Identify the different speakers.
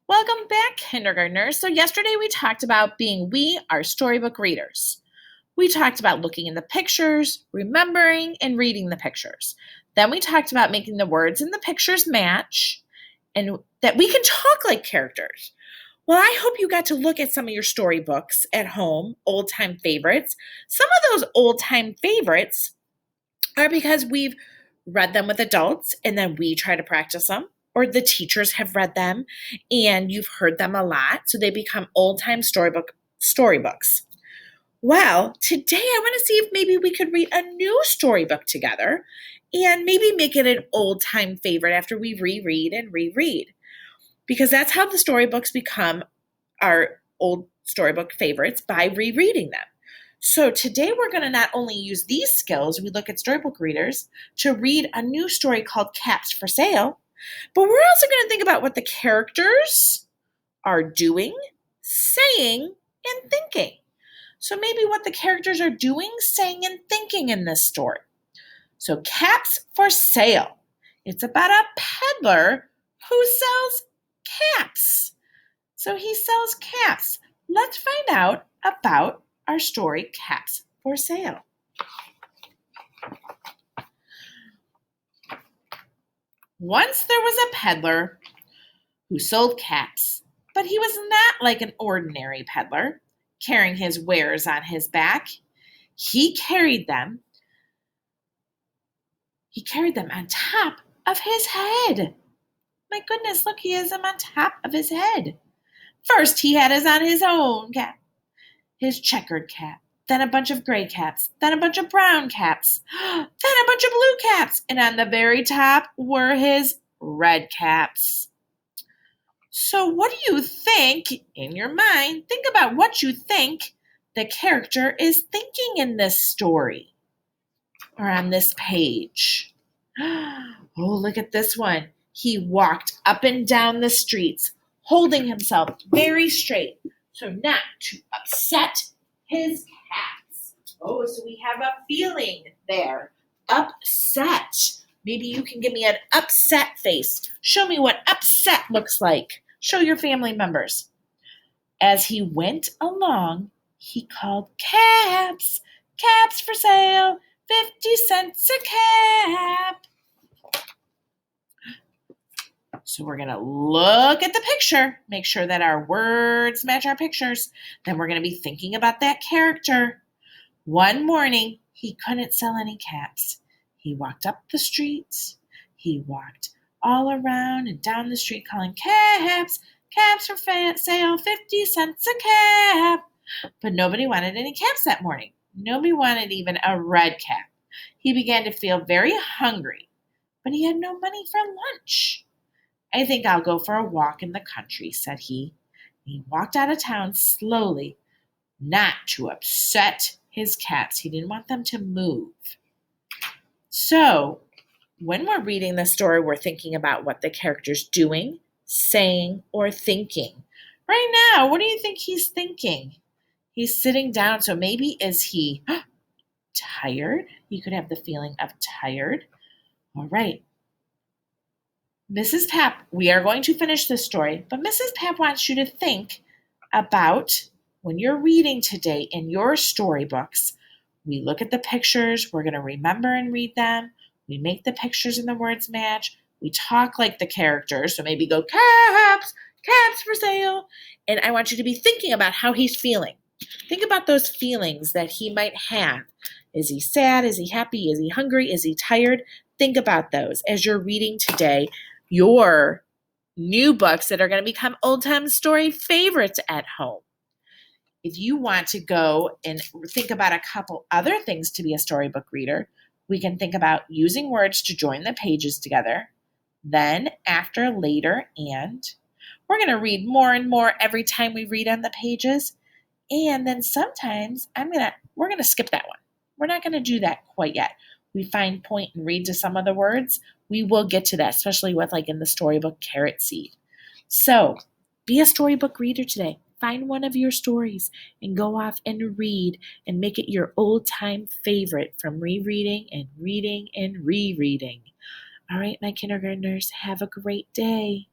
Speaker 1: Welcome back, kindergartners. So yesterday we talked about we are storybook readers. We talked about looking in the pictures, remembering, and reading the pictures. Then we talked about making the words in the pictures match and that we can talk like characters. Well, I hope you got to look at some of your storybooks at home, old time favorites. Some of those old time favorites are because we've read them with adults and then we try to practice them, or the teachers have read them and you've heard them a lot, so they become old time storybooks. Well, today I want to see if maybe we could read a new storybook together and maybe make it an old time favorite after we reread and reread. Because that's how the storybooks become our old storybook favorites, by rereading them. So today we're going to not only use these skills, we look at storybook readers, to read a new story called Caps for Sale, but we're also going to think about what the characters are doing, saying, and thinking. So maybe what the characters are doing, saying, and thinking in this story. So Caps for Sale. It's about a peddler who sells caps. So he sells caps. Let's find out about our story, Caps for Sale. Once there was a peddler who sold caps, but he was not like an ordinary peddler, carrying his wares on his back. He carried them on top of his head. My goodness, look, he has them on top of his head. First, he had on his own cap, his checkered cap, then a bunch of gray caps, then a bunch of brown caps, then a bunch of blue caps, and on the very top were his red caps. So what do you think, in your mind, think about what you think the character is thinking in this story or on this page. Oh, look at this one. He walked up and down the streets, holding himself very straight so not to upset his cats. Oh, so we have a feeling there. Upset. Maybe you can give me an upset face. Show me what upset looks like. Show your family members. As he went along, he called, "Caps, caps for sale, 50 cents a cap." So we're going to look at the picture, make sure that our words match our pictures. Then we're going to be thinking about that character. One morning, he couldn't sell any caps. He walked up the streets. He walked all around and down the street calling, "Caps, caps for sale, 50 cents a cap." But nobody wanted any caps that morning. Nobody wanted even a red cap. He began to feel very hungry, but he had no money for lunch. "I think I'll go for a walk in the country," said he. He walked out of town slowly, not to upset his cats. He didn't want them to move. So, when we're reading the story, we're thinking about what the character's doing, saying, or thinking. Right now, what do you think he's thinking? He's sitting down, so maybe is he tired? You could have the feeling of tired. All right. Mrs. Tapp, we are going to finish this story, but Mrs. Tapp wants you to think about when you're reading today in your storybooks. We look at the pictures, we're going to remember and read them. We make the pictures and the words match. We talk like the characters, so maybe go, "Caps, caps for sale." And I want you to be thinking about how he's feeling. Think about those feelings that he might have. Is he sad? Is he happy? Is he hungry? Is he tired? Think about those as you're reading today your new books that are going to become old time story favorites at home. If you want to go and think about a couple other things to be a storybook reader, we can think about using words to join the pages together. Then, after, later, and. We're going to read more and more every time we read on the pages. And then sometimes we're going to skip that one. We're not going to do that quite yet. We find point and read to some of the words. We will get to that, especially with like in the storybook Carrot Seed. So be a storybook reader today. Find one of your stories and go off and read and make it your old time favorite from rereading and reading and rereading. All right, my kindergartners, have a great day.